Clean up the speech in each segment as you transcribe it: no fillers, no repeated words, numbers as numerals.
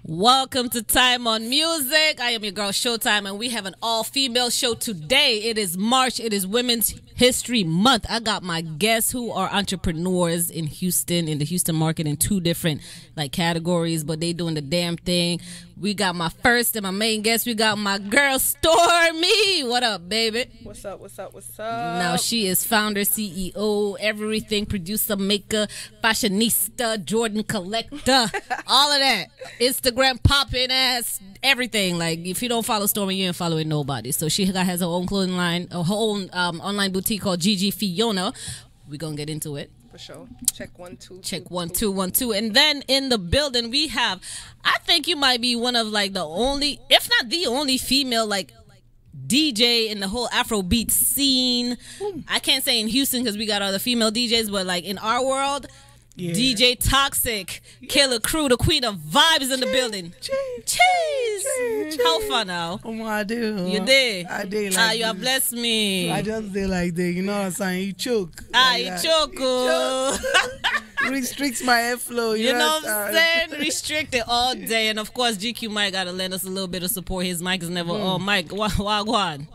Welcome to Time on Music. I am your girl Showtyme, and we have an all-female show today. It is March. It is Women's History Month. I got my guests who are entrepreneurs in Houston, in the Houston market, in two different categories, but they doing the damn thing. We got my first and my main guest. We got my girl Stormy. What up, baby? What's up? What's up? What's up? Now she is founder, CEO, everything, producer, maker, fashionista, Jordan collector, all of that. Instagram popping ass, everything. Like, if you don't follow Stormy, you ain't following nobody. So she has her own clothing line, her own online boutique called Fiona. We're gonna get into it. For sure. Check 1 2. Check 1 2 1 2. And then in the building we have, I think you might be one of the only, if not the only female DJ in the whole Afrobeat scene. I can't say in Houston because we got other female DJs, but in our world, DJ Toxiq, Killer Crew, the queen of vibes in the building. Cheese. How fun now? Oh, I do. You did? I did. You have blessed me. I just did like that. You know what I'm saying? You choke. You choke. Restricts my airflow. You know what I'm saying? Restricted all day. And of course, GQ Mike got to lend us a little bit of support. His mic is never on. Mike, wagwan.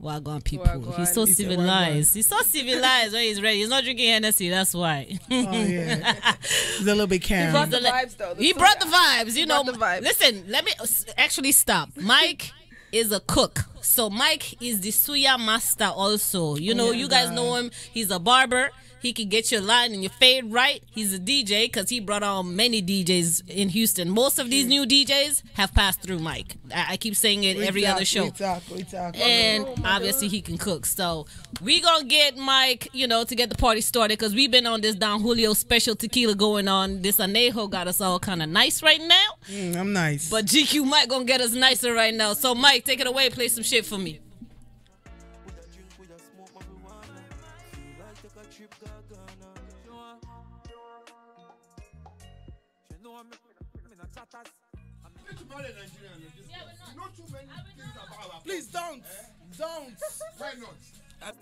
Wagwan people. Wagwan. He's so civilized. He's so civilized when he's ready. He's not drinking Hennessy, that's why. Oh, yeah. He's a little bit calm. He brought the vibes, though. He brought the vibes. You know, the vibes. Listen, let me actually stop. Mike is a cook. So Mike is the suya master also. You know, you guys know him. He's a barber. He can get your line and your fade right. He's a DJ because he brought on many DJs in Houston. Most of these new DJs have passed through Mike. I keep saying it every other show. We talk. And obviously he can cook. So we going to get Mike, to get the party started because we've been on this Don Julio special tequila going on. This Anejo got us all kind of nice right now. I'm nice. But GQ Mike going to get us nicer right now. So Mike, take it away. Play some shit for me. Please don't. Why not?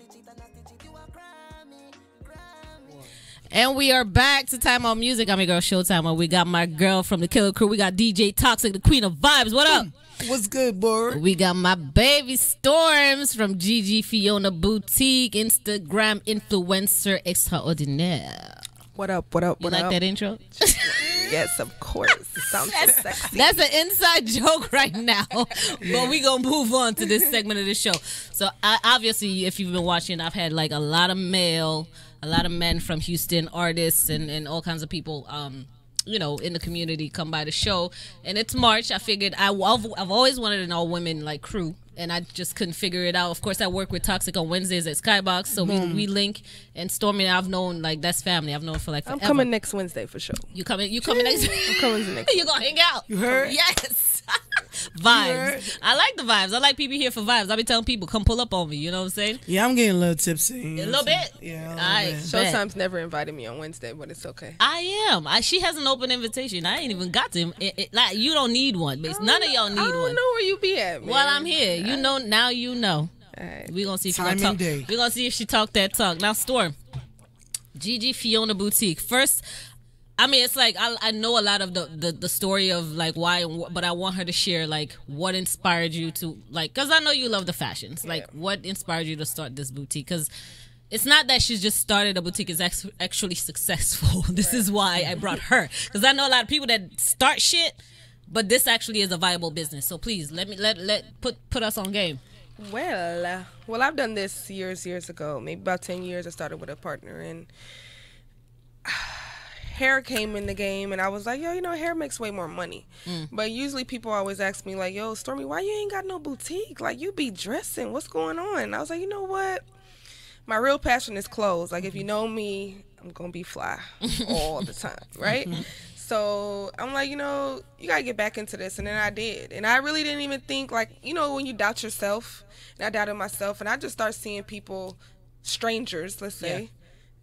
And we are back to Time on Music. I'm your girl Showtime. We got my girl from the Killer Crew. We got DJ Toxiq, the queen of vibes. What up? What's good, boy? We got my baby Storms from Fiona Boutique, Instagram influencer extraordinaire. What up? What up? You What like up? that intro? Yes, of course. It sounds so sexy. That's an inside joke right now. But we going to move on to this segment of the show. So obviously, if you've been watching, I've had a lot of men from Houston, artists and all kinds of people, in the community come by the show. And it's March. I figured I've always wanted an all-women crew. And I just couldn't figure it out. Of course, I work with Toxiq on Wednesdays at Skybox, so we link. And Stormy, I've known that's family. I've known for forever. I'm coming next Wednesday for sure. You coming next? I'm coming next. You gonna hang out? You heard? Yes. Vibes. I like the vibes. I like people here for vibes. I be telling people, come pull up on me. You know what I'm saying? Yeah, I'm getting a little tipsy. A little bit. Yeah. I Showtime's never invited me on Wednesday, but it's okay. I am. She has an open invitation. I ain't even got to. You don't need one. None of y'all need I one. don't know where you be at, man. Well, I'm here. You know now. You know. All right. We gonna see if she Time gonna and talk. day. We gonna see if she talk that talk. Now, Storm. Fiona Boutique. First, I mean, it's I know a lot of the story of why, but I want her to share what inspired you to because I know you love the fashions. What inspired you to start this boutique? Because it's not that she's just started a boutique; it's actually successful. This is why I brought her, because I know a lot of people that start shit, but this actually is a viable business. So please put us on game. Well, I've done this years ago, maybe about 10 years. I started with a partner, and hair came in the game, and I was like, yo, hair makes way more money. But usually people always ask me yo, Stormy, why you ain't got no boutique? You be dressing. What's going on? And I was like, you know what? My real passion is clothes. If you know me, I'm going to be fly all the time, right? So I'm like, you gotta get back into this. And then I did. And I really didn't even think when you doubt yourself, and I doubted myself, and I just start seeing people, strangers, let's say,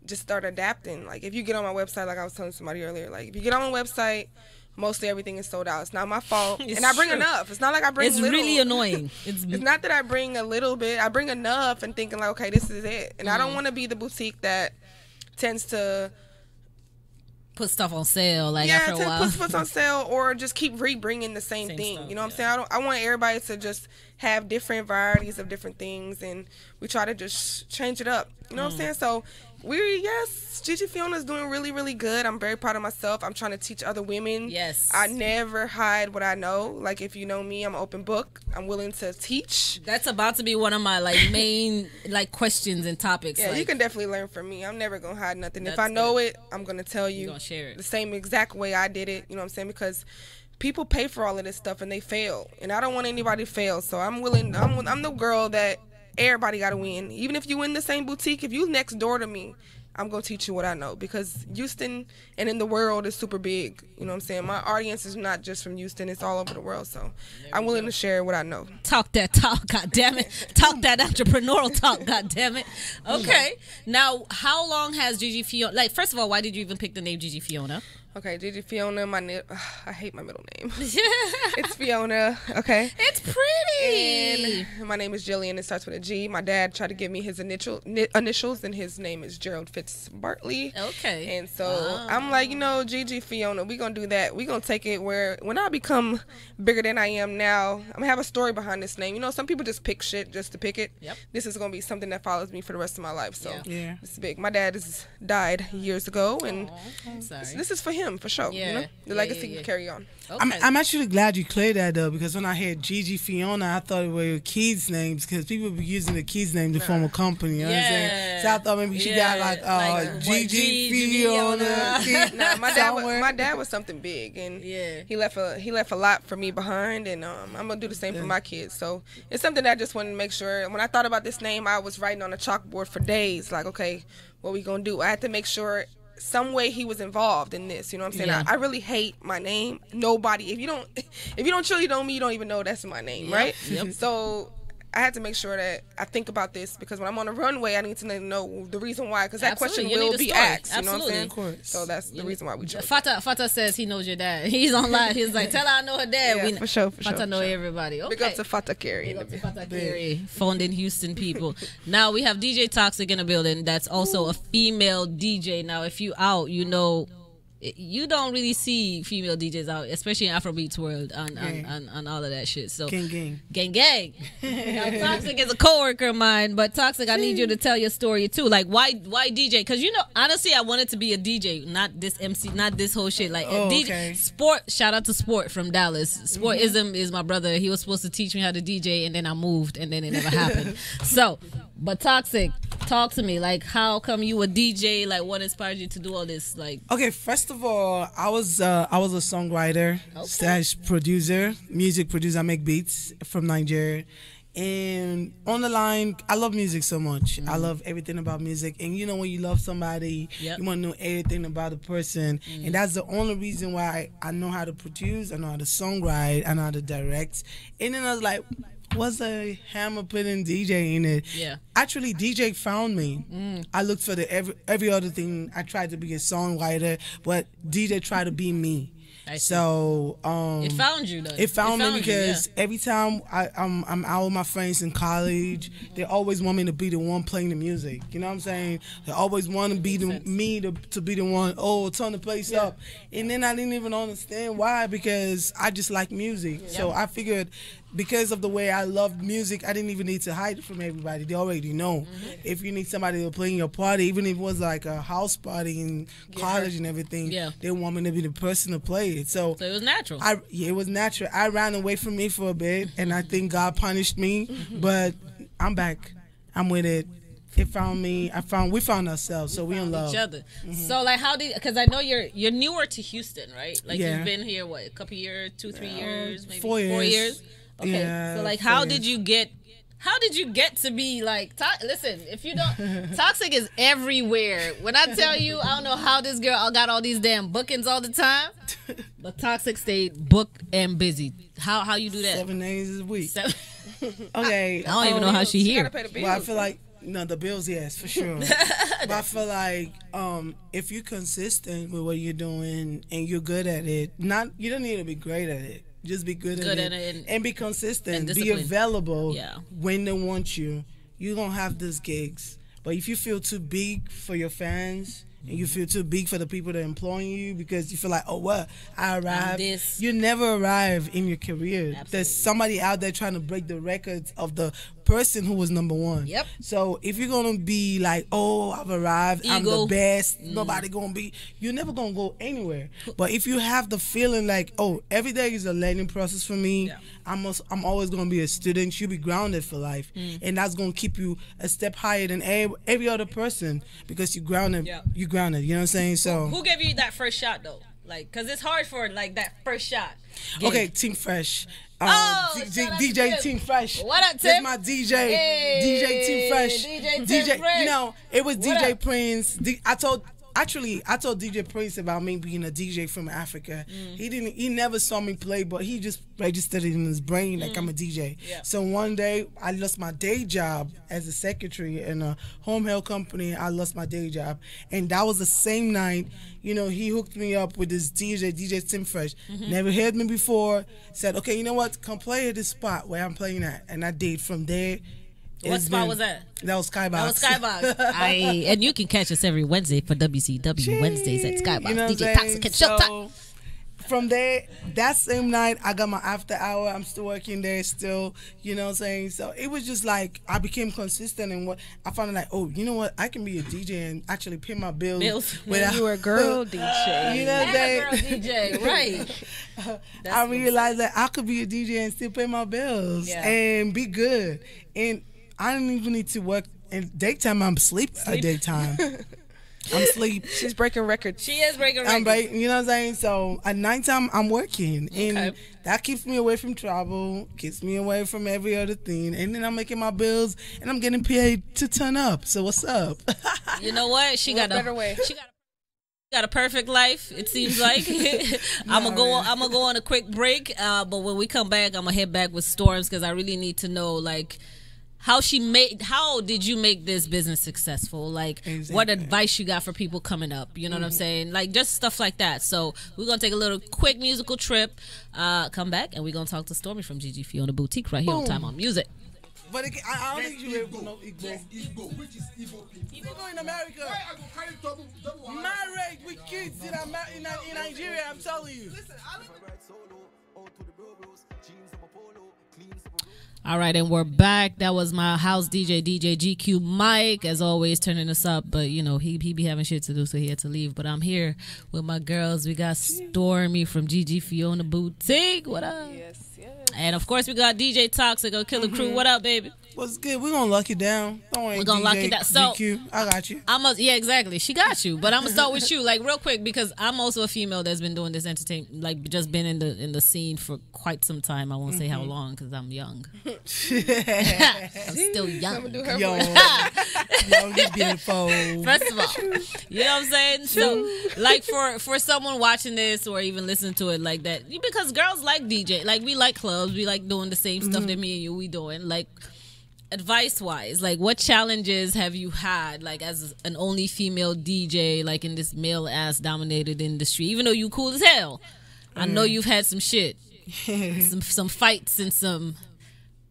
just start adapting. If you get on my website, I was telling somebody earlier, if you get on my website, mostly everything is sold out. It's not my fault. And I bring enough. It's not like I bring little. It's really annoying. It's not that I bring a little bit. I bring enough and thinking okay, this is it. And I don't want to be the boutique that tends to put stuff on sale, like yeah, after a to while. put stuff on sale or just keep re-bringing the same thing. stuff, You know what I'm saying? I want everybody to just have different varieties of different things, and we try to just change it up. You know what I'm saying? So Gigi Fiona's doing really, really good. I'm very proud of myself. I'm trying to teach other women. Yes. I never hide what I know. Like, if you know me, I'm an open book. I'm willing to teach. That's about to be one of my like main like questions and topics. Yeah, like, you can definitely learn from me. I'm never gonna hide nothing. If That's I know good. it, I'm gonna tell you. You're gonna share it. The same exact way I did it. You know what I'm saying? Because people pay for all of this stuff and they fail, and I don't want anybody to fail. So I'm willing. I'm the girl that everybody gotta win. Even if you in the same boutique, if you next door to me, I'm gonna teach you what I know, because Houston and in the world is super big. You know what I'm saying? My audience is not just from Houston; it's all over the world. So I'm willing to share what I know. talk that talk, god damn it. Talk that entrepreneurial talk, god damn it. Okay. Now, how long has Gigi Fiona, like, first of all, why did you even pick the name Gigi Fiona? Okay, Gigi Fiona. I hate my middle name. It's Fiona. Okay. It's pretty. And my name is Jillian. It starts with a G. My dad tried to give me his initials, and his name is Gerald Fitz Bartley. Okay. And so I'm like, Gigi Fiona, we're going to do that. We're going to take it where when I become bigger than I am now, I'm going to have a story behind this name. Some people just pick shit just to pick it. Yep. This is going to be something that follows me for the rest of my life. So Yeah. this is big. My dad has died years ago, and I'm sorry. this is for him, for sure. Yeah. The legacy can carry on. Okay. I'm actually glad you cleared that though, because when I heard Gigi Fiona, I thought it were kids' names, because people be using the kids' name to form a company. You know what I'm saying? So I thought maybe she got like Gigi Fiona. Nah, my dad was something big, and he left a lot for me behind, and I'm gonna do the same for my kids. So it's something that I just wanted to make sure. When I thought about this name, I was writing on a chalkboard for days, like, okay, what we gonna do? I had to make sure some way he was involved in this. You know what I'm saying? Yeah. I really hate my name. Nobody, if you don't truly know me, you don't even know that's my name, right? Yep. So I had to make sure that I think about this, because when I'm on the runway, I need to know the reason why, because that question Absolutely. You will need a be story. asked. You know what I'm Absolutely. saying? Of course. So that's the reason why we chose. Fata says he knows your dad. He's online. He's like, tell her I know her dad. Yeah, for sure, for Fata sure, know for sure. everybody. Okay. Big up to Fata Carey. Big up to Fata Carey, found in Houston people. Now we have DJ Toxiq in the building. That's also a female DJ. Now, if you out, you don't really see female DJs out, especially in Afrobeats world and all of that shit. So gang. Now, Toxiq is a coworker of mine, but Toxiq, I need you to tell your story too. Like, why DJ? Because honestly, I wanted to be a DJ, not this MC, not this whole shit. Like a DJ. Okay. Sport. Shout out to Sport from Dallas. Sportism is my brother. He was supposed to teach me how to DJ, and then I moved, and then it never happened. So, but Toxiq, talk to me. Like, how come you a DJ? Like, what inspired you to do all this? Like, Okay, first of all, I was a songwriter slash producer, music producer. I make beats from Nigeria. And on the line, I love music so much. I love everything about music. And when you love somebody, you want to know everything about the person. And that's the only reason why I know how to produce, I know how to songwrite, I know how to direct. And then I was like, what's a hammer putting DJ in it? Yeah. Actually, DJ found me. I looked for every other thing. I tried to be a songwriter, but DJ tried to be me. So it found you though. It found me because every time I'm out with my friends in college, they always want me to be the one playing the music. You know what I'm saying? They always want to be me to be the one. Oh, turn the place up. And then I didn't even understand why, because I just like music. So I figured, because of the way I love music, I didn't even need to hide it from everybody. They already know. If you need somebody to play in your party, even if it was like a house party in college and everything, they want me to be the person to play it. So it was natural. It was natural. I ran away from me for a bit, and I think God punished me. But I'm back. I'm with it. It found me. We found ourselves. So we in love. Each other. So like, because I know you're newer to Houston, right? Like you've been here what, a couple years, 2-3 years, maybe 4 years. 4 years. Okay, Yeah, so like, 4 how years. did you get to be like, listen, if you don't, Toxiq is everywhere. When I tell you, I don't know how this girl got all these damn bookings all the time, but Toxiq stayed booked and busy. How you do that? 7 days a week. Okay. I don't even know how she You here. gotta pay the bills. Well, I feel like, no, the bills, yes, for sure. But I feel like if you're consistent with what you're doing and you're good at it, you don't need to be great at it. Just be good at it and be consistent. Be available when they want you. You don't have these gigs. But if you feel too big for your fans, and you feel too big for the people that are employing you because you feel like, oh, what? I arrived. You never arrive in your career. Absolutely. There's somebody out there trying to break the records of the person who was number one. Yep. So if you're going to be like, oh, I've arrived, I'm the best, nobody going to be, you're never going to go anywhere. But if you have the feeling like, oh, every day is a learning process for me, I'm always going to be a student, you'll be grounded for life. And that's going to keep you a step higher than every other person because you're grounded. You grounded, you know what I'm saying? So who gave you that first shot though? Like, cause it's hard for like that first shot. Okay, Team Fresh. DJ Team Fresh. What up, Tim? That's my DJ. Hey, DJ Team Fresh. DJ Fresh. You know, it was DJ Prince. I told DJ Prince about me being a DJ from Africa. He never saw me play, but he just registered it in his brain like I'm a DJ. So one day I lost my day job as a secretary in a home health company. I lost my day job, and that was the same night. You know, he hooked me up with this DJ Tim Fresh. Never heard me before. Said, okay, you know what? Come play at this spot where I'm playing at, and I did. From there. What spot was that? That was Skybox. That was Skybox. And you can catch us every Wednesday for WCW Wednesdays at Skybox. You know DJ Toxiq and Showtyme. From there, that same night, I got my after hour. I'm still working there still, you know what I'm saying? So it was just like, I became consistent in what, I found like, oh, you know what? I can be a DJ and actually pay my bills. When you were a girl DJ. You know what I'm saying? Girl DJ, right. I realized that I could be a DJ and still pay my bills and be good. And I don't even need to work in daytime. I'm asleep at daytime. I'm asleep. She's breaking records. She is breaking records. You know what I'm saying? So at nighttime, I'm working. And that keeps me away from trouble, keeps me away from every other thing. And then I'm making my bills, and I'm getting paid to turn up. So what's up? You know what? She got a better way. She got a perfect life, it seems like. I'm gonna go on a quick break, but when we come back, I'm gonna head back with Storms because I really need to know like how did you make this business successful? Like what advice you got for people coming up? You know what I'm saying? Like just stuff like that. So we're gonna take a little quick musical trip, come back, and we're gonna talk to Stormy from GG Fiona Boutique right here on Time on Music. But I don't think you ever know Igbo. Yes, Igbo. Which is Igbo people? Igbo in America. Married with kids in Nigeria, I'm telling you. Listen, all right, and we're back. That was my house DJ GQ Mike, as always, turning us up. But, you know, he be having shit to do, so he had to leave. But I'm here with my girls. We got Stormy from GG Fiona Boutique. What up? Yes, yes. And, of course, we got DJ Toxiq, Killer Crew. What up, baby? What's good? We're going to lock you down. Don't worry, we're going to lock you down. So, GQ, I got you. Yeah, exactly. She got you. But I'm going to start with you, like, real quick, because I'm also a female that's been doing this entertainment, like, just been in the scene for quite some time. I won't say how long, because I'm young. I'm still young. Yo, you're beautiful. First of all, you know what I'm saying? So, like, for someone watching this or even listening to it like that, because girls like DJ. Like, we like clubs. We like doing the same stuff that me and you, we doing. Like, advice wise, like what challenges have you had like as an only female DJ like in this male ass dominated industry, even though you cool as hell? I know you've had some shit, some fights and some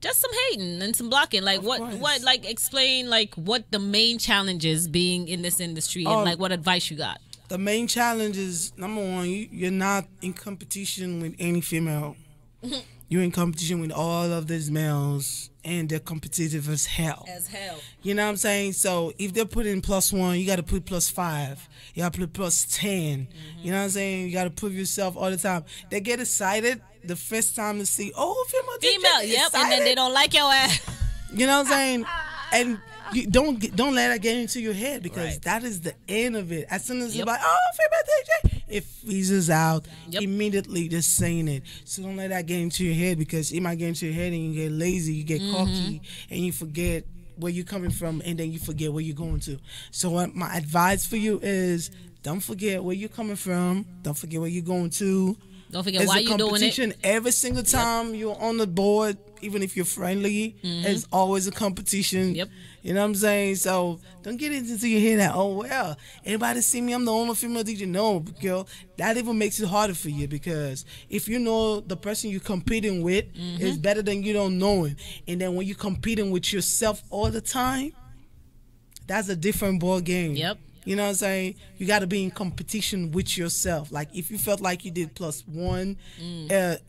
hating and some blocking. Like what like explain like what the main challenges being in this industry and like what advice you got. The main challenge is number one, you're not in competition with any female. You're in competition with all of these males, and they're competitive as hell. You know what I'm saying? So if they're putting +1, you got to put +5. You got to put +10. You know what I'm saying? You got to prove yourself all the time. They get excited the first time to see, oh, female, yep, excited. And then they don't like your ass. You know what I'm saying? And you don't let that get into your head because that is the end of it. As soon as it's like, oh, female DJ, it freezes out immediately just saying it. So don't let that get into your head because it might get into your head and you get lazy, you get cocky, and you forget where you're coming from and then you forget where you're going to. So what my advice for you is don't forget where you're coming from. Don't forget where you're going to. Don't forget why you're doing it. Every single time you're on the board, even if you're friendly, there's always a competition. You know what I'm saying? So don't get into your head that, oh, well, everybody see me, I'm the only female DJ. No, girl, that even makes it harder for you because if you know the person you're competing with is better than you don't know him, and then when you're competing with yourself all the time, that's a different ball game. You You know what I'm saying? You got to be in competition with yourself. Like if you felt like you did +1,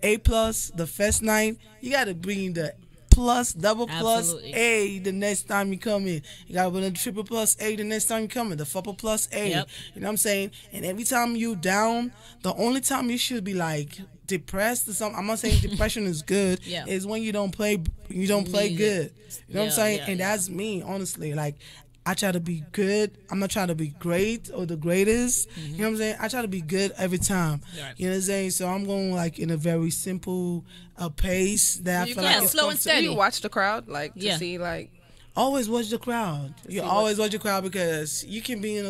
A plus the first night, you got to bring the plus, double plus A the next time you come in. You got to bring the triple plus A the next time you come in. The double plus A. Yep. You know what I'm saying? And every time you down, the only time you should be like depressed or something. I'm not saying depression is good. Yeah. Is when you don't play good. You know what I'm saying? And that's me, honestly. Like I try to be good. I'm not trying to be great or the greatest. You know what I'm saying? I try to be good every time. Right. You know what I'm saying? So I'm going like in a very simple pace that I feel like it's slow and steady. You watch the crowd like to see like. Always watch the crowd. You always watch the crowd because you can be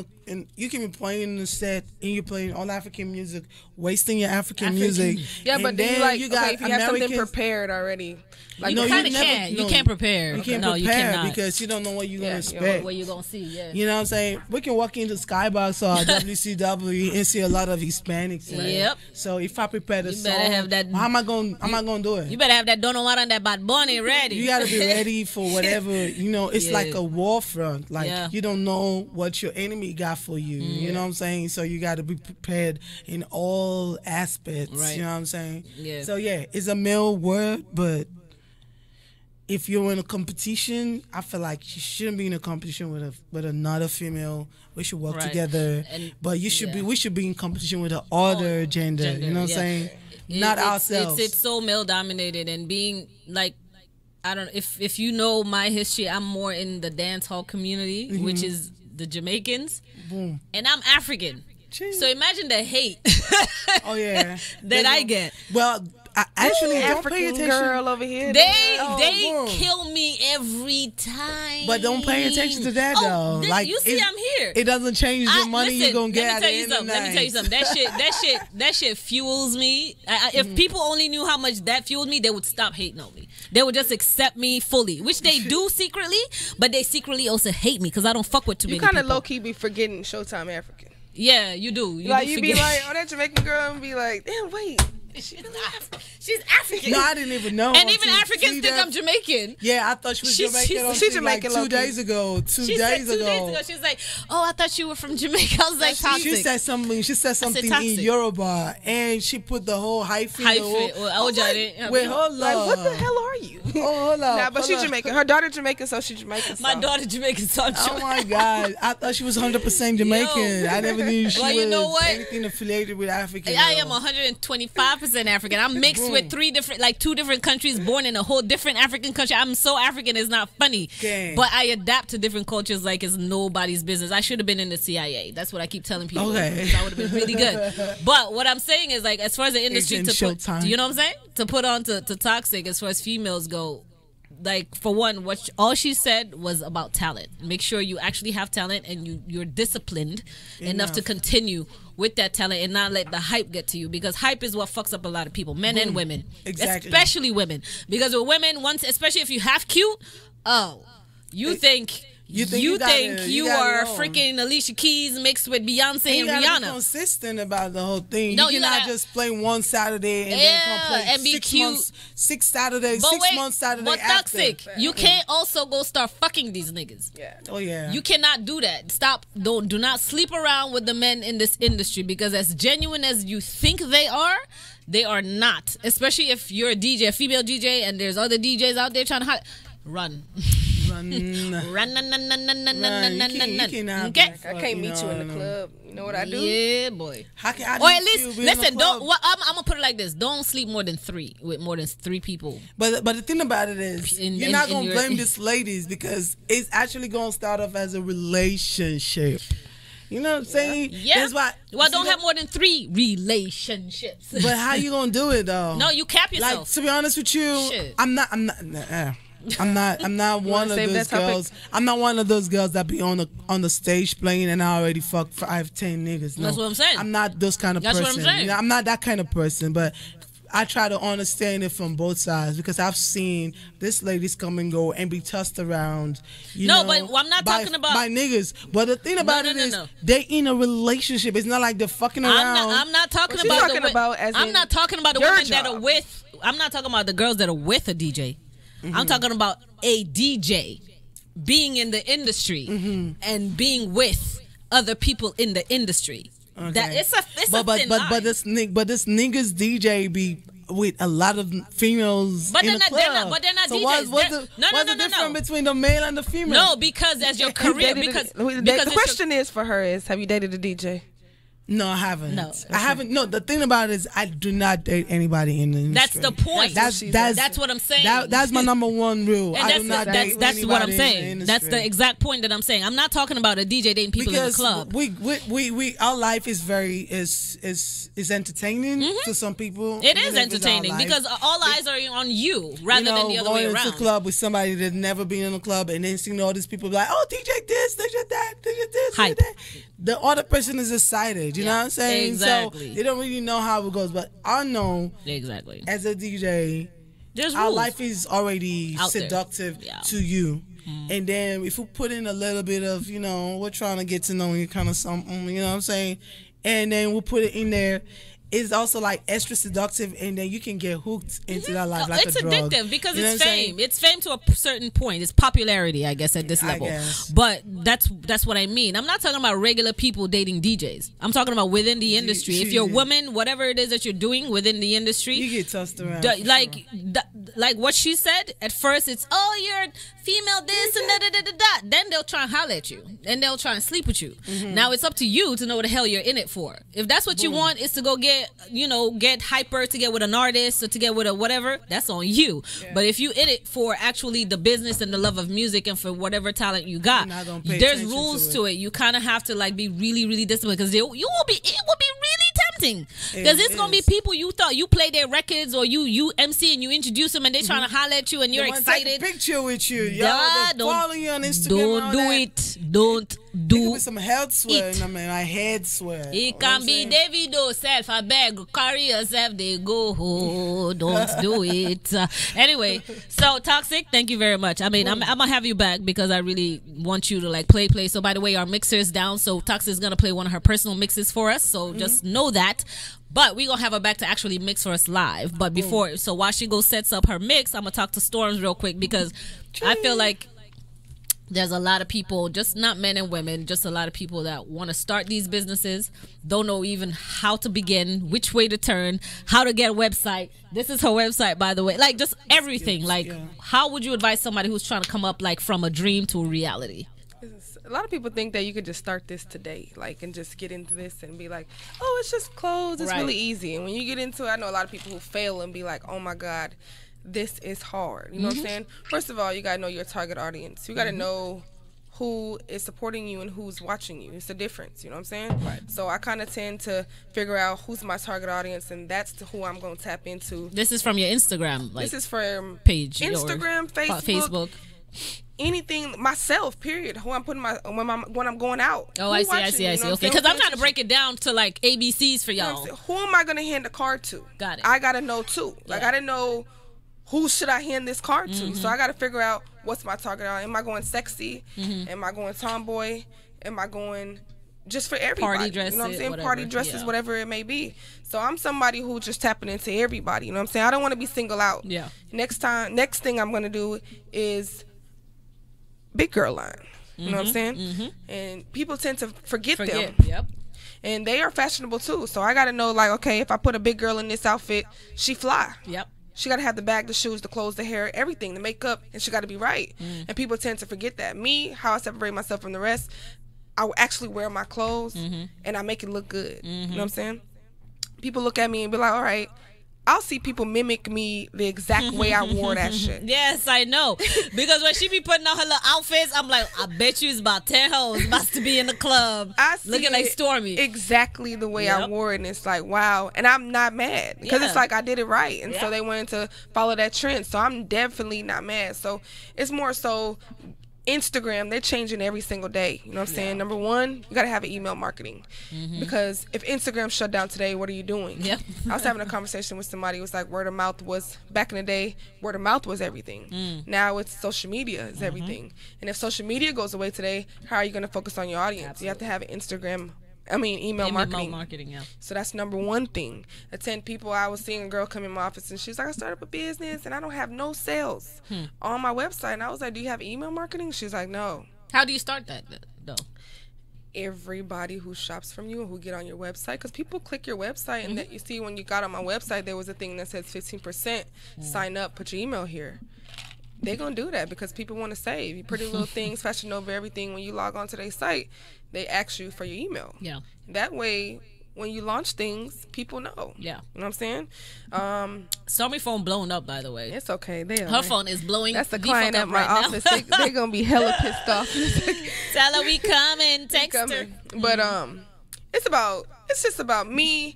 you can be playing in the set and you're playing all African music, wasting your African music. Yeah, but then then you got if you have something prepared already. Like you kind of can't. You can't prepare. You can't prepare because you don't know what you're gonna expect. What you're gonna see. Yeah. You know what I'm saying? We can walk into Skybox or WCW and see a lot of Hispanics. Right? Yep. So if I prepare the song, better have that. how am I gonna do it? You better have that Don't Know What and that Bad Bunny ready. You gotta be ready for whatever. You know, it's like a war front. Like you don't know what your enemy got for you. You know what I'm saying? So you gotta be prepared in all aspects. Right. You know what I'm saying? Yeah. So yeah, it's a male word, but if you're in a competition, I feel like you shouldn't be in a competition with another female. We should work together, but you should be. We should be in competition with the other gender. You know what I'm saying? Not ourselves. It's so male dominated, and being like, I don't. If you know my history, I'm more in the dance hall community, which is the Jamaicans, Boom. And I'm African. Jeez. So imagine the hate. Oh yeah, that I get. Well. Actually, don't African pay attention. girl over here. They kill me every time. But don't pay attention to that though. Like you see, I'm here. It doesn't change the money you're gonna get at the end of the night. Let me tell you something. That shit fuels me. If people only knew how much that fueled me, they would stop hating on me. They would just accept me fully, which they do secretly. But they secretly also hate me because I don't fuck with too many people. You kind of low key be forgetting Showtyme African. Yeah, you do. You be like, oh, that Jamaican girl, and be like, damn, wait. She's African. No, I didn't even know. And even Africans think I'm Jamaican. Yeah, I thought she was Jamaican. She's Jamaican like 2 days ago. Two days ago. She was like, "Oh, I thought you were from Jamaica." I was like, "Toxiq." She said something in Yoruba, and she put the whole hyphen. Wait, hold on. Like, what the hell are you? Oh, hold on. Nah, but she's Jamaican. Her daughter Jamaican, so she's Jamaican. My daughter Jamaican, so I'm Jamaican. Oh my God, I thought she was 100% Jamaican. I never knew she was anything affiliated with African. I am 125% African. I'm mixed with two different countries, born in a whole different African country. I'm so African, it's not funny. Dang. But I adapt to different cultures like it's nobody's business. I should have been in the CIA. That's what I keep telling people. Okay. I would have been really good. But what I'm saying is, like, as far as the industry to put, you know what I'm saying? To put on to Toxiq, as far as females go, like, for one, all she said was about talent. Make sure you actually have talent and you're disciplined enough to continue with that talent and not let the hype get to you, because hype is what fucks up a lot of people, men and women. Exactly. Especially women. Because with women, especially if you have cute, you think you are freaking Alicia Keys mixed with Beyonce and Rihanna. You gotta be consistent about the whole thing. No, you cannot just play one Saturday and then come play and be 6 cute. months, 6 Saturdays, 6 months Saturday but after. Toxiq, you can't also go start fucking these niggas. Yeah. Oh yeah. You cannot do that. Stop. Do not sleep around with the men in this industry, because as genuine as you think they are not. Especially if you're a DJ, a female DJ, and there's other DJs out there trying to run. I can't meet you in the club. You know what I do? Yeah, boy. How can I or at least listen. Don't. I'm gonna put it like this: don't sleep more than 3 people. But the thing about it is, you're not gonna blame these ladies, because it's actually gonna start off as a relationship. You know what I'm saying? Yeah. That's why. Well, don't have more than 3 relationships. But how you gonna do it though? No, you cap yourself. Like, to be honest with you, I'm not one of those girls. I'm not one of those girls that be on the stage playing and I already fucked 5, 10 niggas. No. That's what I'm saying. I'm not those kind of person. That's what I'm saying. You know, I'm not that kind of person, but I try to understand it from both sides, because I've seen this ladies come and go and be tossed around. But I'm not talking about by niggas. But the thing about it is, they in a relationship. It's not like they're fucking around. I'm not talking about the women that are with. I'm not talking about the girls that are with a DJ. I'm talking about a DJ being in the industry and being with other people in the industry. Okay. That it's a thin line. but this niggas DJ be with a lot of females But in they're the not- club. they're not- but they're not so DJs. What's They're- the no, what's the difference between the male and the female? No, because as your career, because the question is for her is, have you dated a DJ? No, I haven't. No. I haven't. No, the thing about it is I do not date anybody in the industry. That's the point. That's what I'm saying. That's my number one rule. And I do not date that's what I'm anybody in saying. the That's the industry. exact point that I'm saying. I'm not talking about a DJ dating people in the club. we our life is very is entertaining to some people. It even is if it's our entertaining life. because all eyes are on you rather than the other way going around. into a club with somebody that's never been in a club and then seeing all these people be like, oh, DJ this, DJ that, DJ this, Hype. DJ that. The other person is excited. You know what I'm saying? Exactly. So they don't really know how it goes. But I know Exactly. as a DJ, There's our rules. life is already Out there. seductive Yeah. to you. And then if we put in a little bit of, we're trying to get to know you kind of something, you know what I'm saying? And then we'll put it in there. It's also like extra seductive, and then you can get hooked into that life like It's a drug. addictive because You know it's what I'm saying? fame. It's fame to a certain point. It's popularity, I guess, at this I level. guess. But that's what I mean. I'm not talking about regular people dating DJs. I'm talking about within the industry. If you're a woman, whatever it is that you're doing within the industry, You get tossed around. like what she said. At first, it's you're female this and da. Then they'll try and holler at you, and they'll try and sleep with you. Now it's up to you to know what the hell you're in it for. If that's what you want, is to go get hyper to get with an artist or to get with a whatever, that's on you. Yeah. But if you in it for actually the business and the love of music and for whatever talent you got, there's rules to it. You kind of have to like be really, really disciplined because it will be really tempting because it's gonna be people you thought you play their records or you MC and you introduce them and they trying to holler at you and you're excited. Take a picture with you, y'all. They follow you on Instagram. Don't do it. Don't do with some head swear. I mean, my head swear. It can be Davido self. I beg, carry yourself. They go. Oh, don't do it. Anyway, so Toxiq, thank you very much. I mean, I'm gonna have you back because I really want you to like play. So by the way, our mixer is down, so Toxiq is gonna play one of her personal mixes for us. So just know that. But we're gonna have her back to actually mix for us live. But before, so while she goes sets up her mix, I'm gonna talk to Storms real quick because I feel like there's a lot of people, just not men and women, just a lot of people that want to start these businesses, don't know even how to begin, which way to turn, how to get a website. This is her website, by the way. Like, just everything. Like, how would you advise somebody who's trying to come up, like, from a dream to a reality? A lot of people think that you could just start this today, like, and just get into this and be like, oh, it's just clothes. It's really easy. And when you get into it, I know a lot of people who fail and be like, oh, my God, this is hard. You know what I'm saying? First of all, you got to know your target audience. You got to know who is supporting you and who's watching you. It's the difference. You know what I'm saying? Right. So I kind of tend to figure out who's my target audience, and that's who I'm going to tap into. This is from your Instagram, like, this is from page, Instagram, Facebook. Anything, myself, period. Who I'm putting when I'm going out. Oh, I see. Okay, because I'm trying to break it down to like ABCs for y'all. Who am I going to hand the card to? Got it. I got to know too. I got to know who should I hand this card to. So I got to figure out what's my target. Am I going sexy? Am I going tomboy? Am I going just for everybody? Party dresses, you know what I'm saying? whatever. Party dresses, whatever it may be. So I'm somebody who just tapping into everybody. You know what I'm saying? I don't want to be single out. Yeah. Next thing I'm going to do is big girl line. You know what I'm saying? And people tend to forget them. Yep. And they are fashionable too. So I got to know, like, okay, if I put a big girl in this outfit, she fly. Yep. She got to have the bag, the shoes, the clothes, the hair, everything, the makeup, and she got to be right. And people tend to forget that. Me, how I separate myself from the rest, I actually wear my clothes and I make it look good. You know what I'm saying? People look at me and be like, all right, I'll see people mimic me the exact way I wore that shit. Yes, I know. Because when she be putting on her little outfits, I'm like, I bet you it's about 10 hoes about to be in the club looking like Stormy. Exactly the way I wore it. And it's like, wow. And I'm not mad. Because it's like I did it right. And so they wanted to follow that trend. So I'm definitely not mad. So it's more so Instagram, they're changing every single day. You know what I'm saying? Number one, you got to have an email marketing. Because if Instagram shut down today, what are you doing? Yep. I was having a conversation with somebody who was like, word of mouth was, back in the day, word of mouth was everything. Now it's social media is everything. And if social media goes away today, how are you going to focus on your audience? Absolutely. You have to have an email marketing. So that's number one thing. At 10 people, I was seeing a girl come in my office and she's like, I started up a business and I don't have no sales on my website. And I was like, do you have email marketing? She's like, no. How do you start that though? everybody who shops from you and who get on your website, because people click your website and that you see when you got on my website there was a thing that says 15% sign up, put your email here. They're gonna do that because people want to save. You Pretty Little Things, Fashion Nova, everything. When you log on to their site, they ask you for your email. Yeah. That way, when you launch things, people know. Yeah. You know what I'm saying? Stormy phone blowing up, by the way. It's okay. Her phone is blowing. That's the client at my office. They're gonna be hella pissed off. Tell her we coming. Text her. But it's just about me.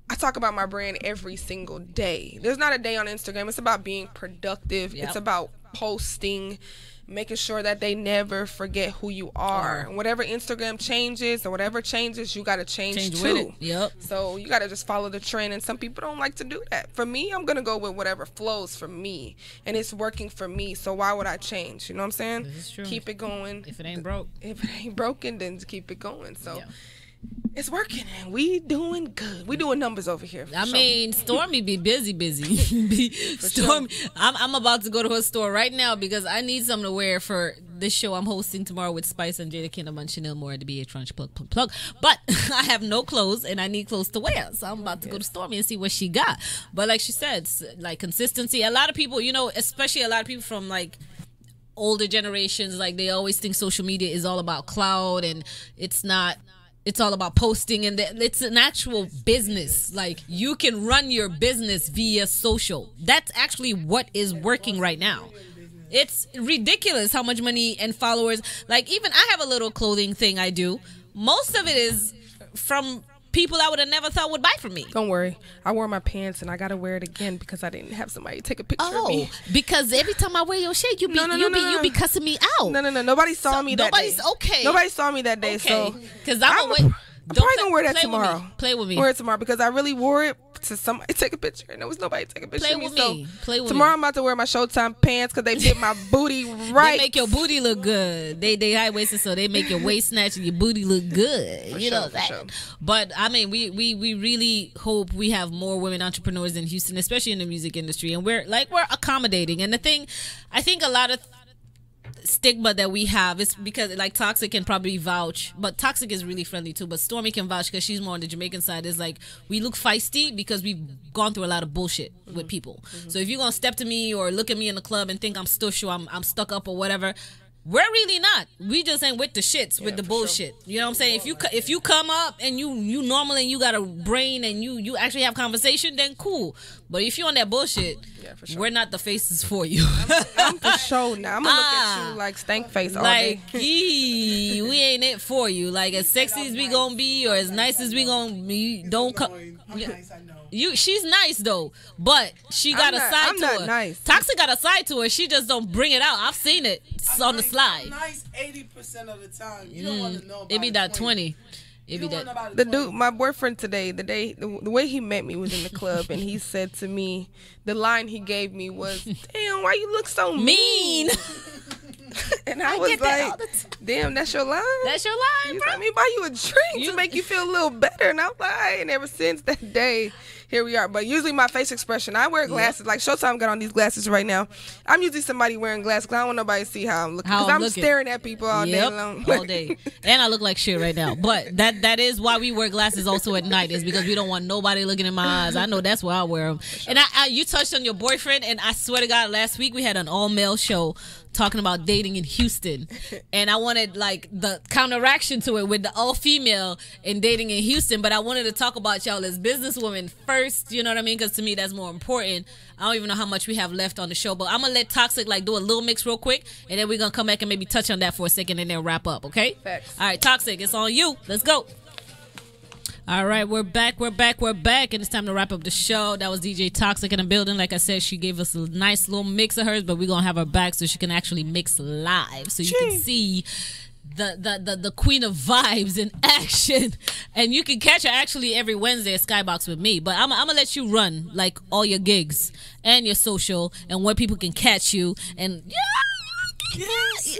I talk about my brand every single day. There's not a day on Instagram. It's about being productive. Yep. It's about posting, making sure that they never forget who you are. And whatever Instagram changes or whatever changes, you got to change too. Yep. So you got to just follow the trend, and some people don't like to do that. For me, I'm going to go with whatever flows for me, and it's working for me, so why would I change? You know what I'm saying? This is true. Keep it going. If it ain't broke. If it ain't broken, then keep it going. So it's working, and we doing good. We doing numbers over here. I mean, Stormy be busy. Stormy, sure. I'm about to go to her store right now because I need something to wear for this show I'm hosting tomorrow with Spice and Jada Kingdom on Chanel Moore at the BH Crunch plug. But I have no clothes and I need clothes to wear, so I'm about to go to Stormy and see what she got. But like she said, like consistency. A lot of people, you know, especially a lot of people from like older generations, like they always think social media is all about cloud, and it's not. It's all about posting, and it's an actual business. Like, you can run your business via social. That's actually what is working right now. It's ridiculous how much money and followers. Like, even I have a little clothing thing I do. Most of it is from people I would have never thought would buy from me. Don't worry. I wore my pants, and I got to wear it again because I didn't have somebody take a picture of me. Because every time I wear your shit, you be cussing me out. No. Nobody saw me that day. Okay. Nobody saw me that day, so. Because I'm probably gonna wear that tomorrow. Play with me. Wear it tomorrow because I really wore it to somebody take a picture, and there was nobody take a picture of me. Play with me. Tomorrow I'm about to wear my Showtyme pants because they fit my booty right. They make your booty look good. They high waisted, so they make your waist snatch and your booty look good. You know that. Sure. But I mean, we really hope we have more women entrepreneurs in Houston, especially in the music industry, and we're accommodating. And the thing, I think a lot of stigma that we have is because like Toxiq can probably vouch, but Toxiq is really friendly too, but Stormy can vouch because she's more on the Jamaican side. Is like, we look feisty because we've gone through a lot of bullshit with people. So if you're gonna step to me or look at me in the club and think I'm stush or I'm stuck up or whatever, we're really not. We just ain't with the shits, with the bullshit. Sure. You know what I'm saying? If you come up and you normal and you got a brain and you actually have conversation, then cool. But if you on that bullshit, we're not the faces for you. I'm for sure now. I'm gonna look at you like stank face all day. We ain't it for you. Like, as sexy as we gonna be or as nice as we gonna be, don't come. She's nice though, but she got a side to her. I'm not nice. Toxiq got a side to her. She just don't bring it out. I've seen it. It's on the slide. Nice 80% of the time. You don't want to know about it. Be that 20. It be that. The dude, my boyfriend today, the way he met me was in the club, and he said to me, the line he gave me was, "Damn, why you look so mean?" And I was like, damn, that's your line? That's your line, bro? Let me buy you a drink to make you feel a little better. And I was like, and ever since that day, here we are. But usually my face expression, I wear glasses. Like Showtyme got on these glasses right now. I'm usually somebody wearing glasses because I don't want nobody to see how I'm looking. Because I'm staring at people all day long. All day. And I look like shit right now. But that is why we wear glasses also at night, is because we don't want nobody looking in my eyes. I know that's why I wear them. Sure. And you touched on your boyfriend, and I swear to God, last week we had an all-male show talking about dating in Houston, and I wanted like the counteraction to it with the all-female and dating in Houston, but I wanted to talk about y'all as businesswomen first, you know what I mean, because to me that's more important. I don't even know how much we have left on the show, but I'm gonna let Toxiq like do a little mix real quick, and then we're gonna come back and maybe touch on that for a second and then wrap up. Okay? Thanks. All right, Toxiq, it's on you. Let's go. All right, we're back, and it's time to wrap up the show. That was DJ Toxiq in the building. Like I said, she gave us a nice little mix of hers, but we're going to have her back so she can actually mix live, so you can see the queen of vibes in action. And you can catch her actually every Wednesday at Skybox with me. But I'm going to let you run, like, all your gigs and your social and where people can catch you. And, yes.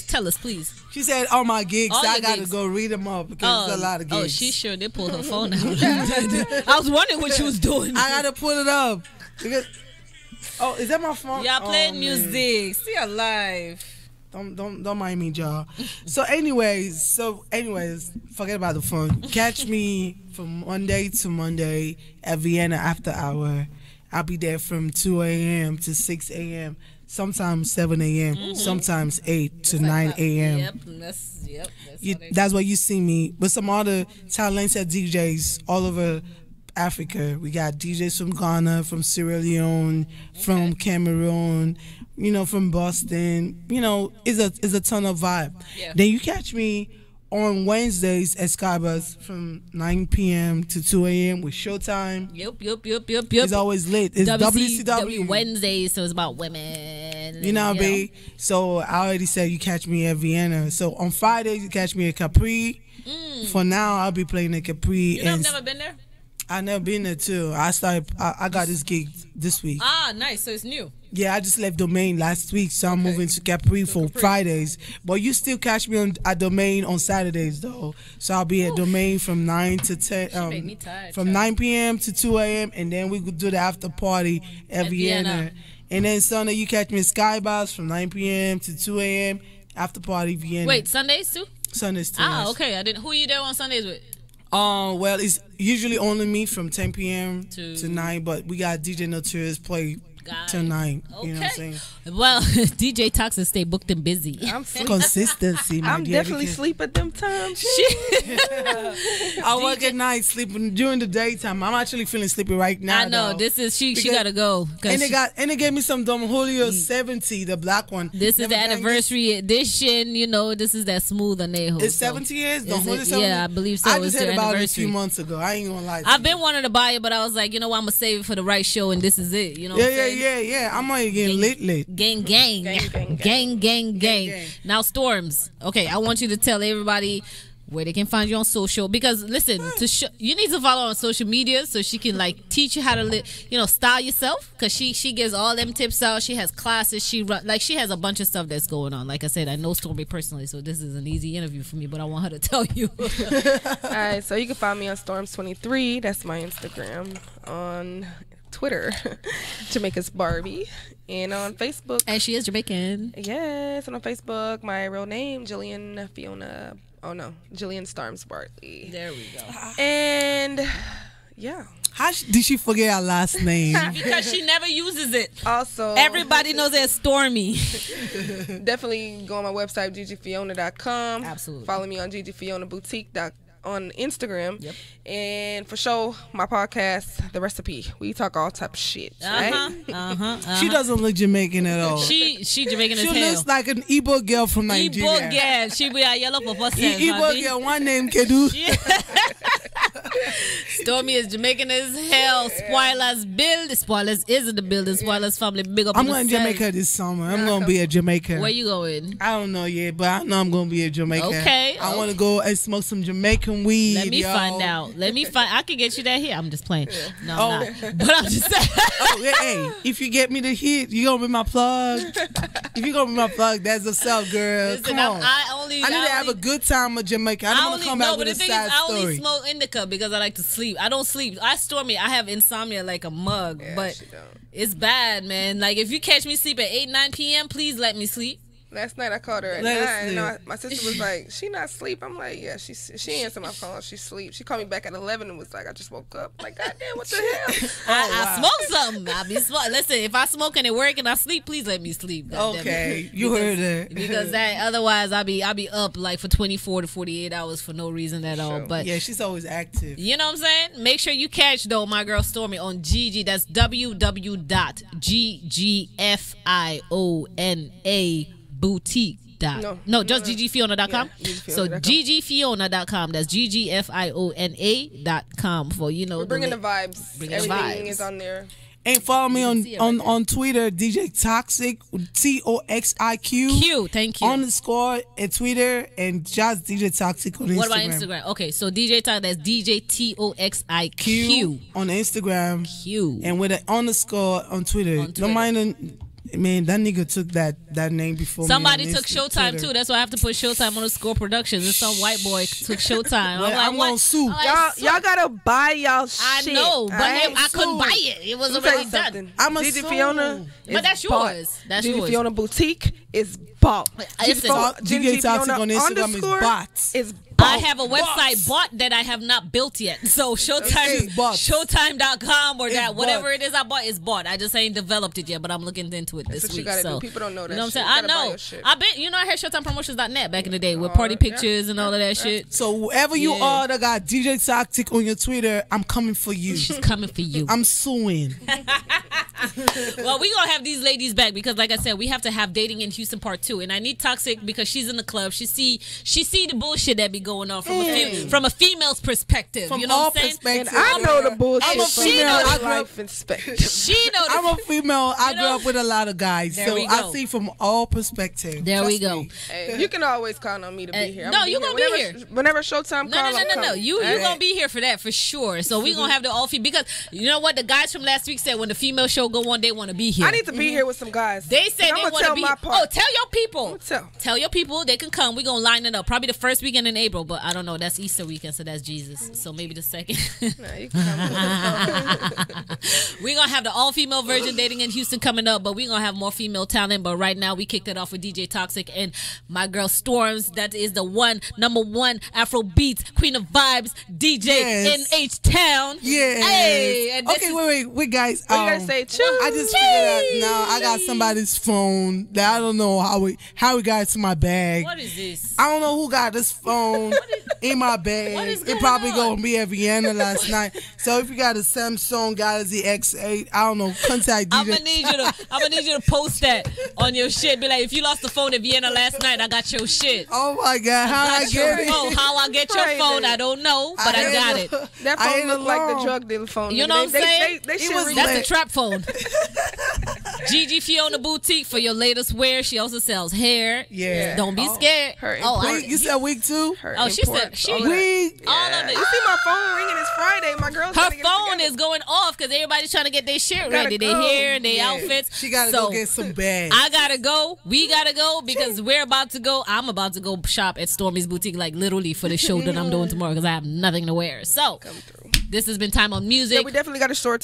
Tell us, please. She said all my gigs. I got to go read them up because there's a lot of gigs. Oh, she sure did pull her phone out. I was wondering what she was doing. I got to pull it up. Because, is that my phone? Y'all playing music. See her live. Don't mind me, y'all. So anyways, forget about the phone. Catch me from Monday to Monday at Vienna After Hour. I'll be there from 2 a.m. to 6 a.m. Sometimes 7 a.m. Sometimes 8 to 9 a.m. Yep, that's where you see me. But some other talented DJs all over Africa. We got DJs from Ghana, from Sierra Leone, from Cameroon, from Boston. It's a ton of vibe. Yeah. Then you catch me on Wednesdays at Skybus from 9 p.m. to 2 a.m. with Showtyme. Yep. It's always lit. It's WCW Wednesdays, so it's about women. You know what I mean? So I already said you catch me at Vienna. So on Fridays you catch me at Capri. For now I'll be playing at Capri. You know, I've never been there. I've never been there too. I got this gig this week. Ah, nice. So it's new. Yeah, I just left Domain last week, so I'm moving to Capri for Fridays. But you still catch me at Domain on Saturdays though. So I'll be at Domain from 9 to 10. Make me tired, from 9 p.m. to 2 a.m. and then we could do the after party at Vienna. And then Sunday you catch me at Skybus from 9 p.m. to 2 a.m. after party Vienna. Wait, Sundays too? Sundays too. Ah, yes. okay. I didn't. Who are you there on Sundays with? Well, it's usually only me from 10 p.m. to 9, but we got DJ Notorious play till 9. Okay. You know what I'm saying? Well, DJ Toxiq stay booked and busy. I'm sleep. Consistency, my I'm dear, definitely because sleep at them times. I work at night, sleeping during the daytime. I'm actually feeling sleepy right now. I know. though. This is she gotta go. And they gave me some Don Julio 70, the black one. This is the anniversary edition. This is that smooth anejo. It's 70 years. Don Julio 70. Yeah, I believe so. I just it's heard their about it a anniversary. few months ago. I ain't gonna lie. I've been wanting to buy it, but I was like, I'm gonna save it for the right show, and this is it. You know? What I'm saying? Yeah. I'm already getting lit. Gang. Now, Storms. Okay, I want you to tell everybody where they can find you on social, because listen, you need to follow her on social media so she can teach you how to style yourself, because she gives all them tips out. She has classes, she has a bunch of stuff that's going on. Like I said, I know Stormy personally, so this is an easy interview for me, but I want her to tell you. All right, so you can find me on Storms23. That's my Instagram. On Twitter, Jamaica's Barbie, and on Facebook. And she is Jamaican. Yes, and on Facebook, my real name, Jillian Fiona. Oh no, Jillian Storms Bartley. There we go. And yeah. How did she forget our last name? Because she never uses it. Also, everybody knows that Stormy. Definitely go on my website, ggfiona.com. Absolutely. Follow me on ggfionaboutique.com. on Instagram. Yep. And for sure, my podcast, The Recipe. We talk all type of shit. Right? She doesn't look Jamaican at all. She Jamaican as hell. She looks like an Igbo girl from Nigeria. Igbo girl. She be a yellow for herself. Igbo girl, one name Kedu. Stormy is Jamaican as hell. Spoilers build. Spoilers is in the building. Spoilers family big up. I'm going to Jamaica this summer. I'm going to be at Jamaica. Where you going? I don't know yet, but I know I'm going to be at Jamaica. Okay. I want to go and smoke some Jamaican weed. Let me find out. I can get you that here. I'm just playing. No, I'm not. But I'm just saying. Hey, if you get me the hit, you going to be my plug. If you going to be my plug, that's what's up, girl. Listen, Come on. I need to have a good time with Jamaica. I don't want to come back with a sad story. I only smoke indica because I like to sleep. I don't sleep. I have insomnia like a mug, but it's bad, man. Like, if you catch me sleep at 8, 9 p.m., please let me sleep. Last night I called her at 9. And my sister was like, "She not asleep." I'm like, "Yeah, she answered my phone. She sleep." She called me back at 11 and was like, "I just woke up." I'm like, "Goddamn, what the hell?" I smoke something. I be smoking. Listen, if I smoke and it work and I sleep, please let me sleep. Okay, you heard that. Because otherwise I'll be up like for 24 to 48 hours for no reason at all. But yeah, she's always active. You know what I'm saying? Make sure you catch though my girl Stormy on GG. That's www.ggfiona boutique. No, just ggfiona.com. Yeah, so ggfiona.com. That's ggfiona.com for We're bringing the vibes. Everything is on there. And follow me on Twitter, DJ Toxiq, TOXIQ. Q, thank you. _ at Twitter, and just DJ Toxiq on Instagram. What about Instagram? Okay, so DJ Toxiq, that's DJ TOXIQ on Instagram. Q. And with an _ on Twitter. Don't mind Man, that nigga took that name before me. Somebody took Showtyme too. That's why I have to put Showtime on the score productions. And some white boy took Showtime. Well, I'm what? gonna sue. Y'all gotta buy y'all shit. I know, but I couldn't buy it. It was already done. I'm a Gigi Fiona, but that's yours. That's Gigi yours. Fiona Boutique is bought. Listen, Gigi Toxiq on Instagram is bots. Is I have a website bought that I have not built yet. So Showtime, Showtime.com or that whatever it is I bought is bought. I just ain't developed it yet, but I'm looking into it this That's week. What you gotta so do. People don't know that. You know what shit. I'm saying? I know. I've been. You know, I had ShowtimePromotions.net back in the day with party pictures and all of that shit. So whoever you are that got DJ Toxiq on your Twitter, I'm coming for you. She's coming for you. I'm suing. Well, we gonna have these ladies back because, like I said, we have to have Dating in Houston Part 2, and I need Toxiq because she's in the club. She see the bullshit that be going on from a female's perspective. From you know all what I'm saying? perspectives. And I know the bullshit. I'm a female. I life inspector. She know. I'm a female. I grew up with a lot of guys, There so we I go. see from all perspectives. There we Trust go. me. Hey, you can always count on me to be here. No, you gonna be here. Whenever Showtime calls, No. You gonna be here for that for sure. So we gonna have the all female because you know what the guys from last week said when the female show go on, they want to be here. I need to be here with some guys. They said they want to be. Oh, tell your people. Tell your people they can come. We gonna line it up. Probably the first weekend in April, but I don't know. That's Easter weekend, so that's Jesus. So maybe the second. Nah, you can come. We're gonna have the all-female version Dating in Houston coming up, but we're gonna have more female talent. But right now we kicked it off with DJ Toxiq and my girl Storms. That is the number one Afro beats queen of vibes DJ in H-Town. Yeah. Hey, and okay, wait, guys. What you guys say? Choo. I just figured out now. I got somebody's phone that I don't know how it got to my bag. What is this? I don't know who got this phone in my bag. What is It probably going on? gonna be at Vienna last night. So if you got a Samsung Galaxy X8, I don't know, contact DJ. I'm gonna need you to post that on your shit. Be like, if you lost the phone in Vienna last night, I got your shit. Oh my God, how I get it? How I get your phone, I don't know, but I got it. That phone looked like the drug dealer phone. You know what I'm saying? That's the trap phone. Gigi Fiona Boutique for your latest wear. She also sells hair. Yeah. Don't be scared. You said week 2? She said week. All of it. You see my phone ringing? It's Friday. My girl's her phone is going off because everybody's trying to get their shit ready, their hair and their outfits. She gotta go get some bags. I gotta go. We gotta go because we're about to go. I'm about to go shop at Stormy's boutique, like literally for the show that I'm doing tomorrow because I have nothing to wear. So this has been Tyme on Music. Yeah, we definitely got a store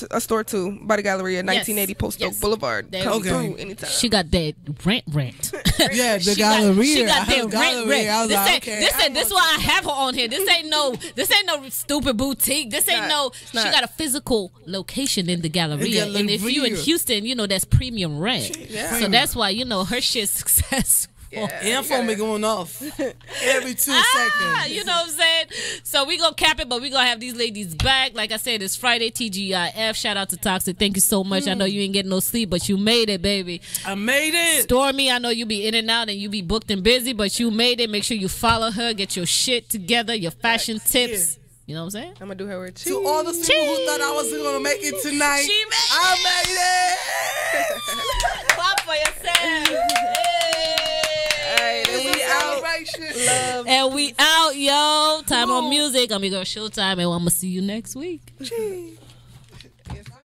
too by the Galleria, 1980 Post Oak Boulevard. Come through anytime. She got that rent. Yeah, the Galleria. She got that rent. This is why I have her on here. This ain't no stupid boutique. This ain't she got a physical location in the Galleria. And if you in Houston, you know that's premium rent. Yeah. So that's why you know her shit's successful. Yeah, phone be going off every 2 seconds. You know what I'm saying? So we gonna cap it, but we gonna have these ladies back. Like I said, it's Friday, TGIF. Shout out to Toxiq. Thank you so much. I know you ain't getting no sleep, but you made it, baby. I made it. Stormy, I know you be in and out and you be booked and busy, but you made it. Make sure you follow her, get your shit together, your fashion tips. You know what I'm saying? I'm gonna do her with cheese. To all the people who thought I wasn't gonna make it tonight, I made it. Clap for yourself. And we out, yo. Tyme on Music. I'm your girl Showtime, and I'm gonna see you next week.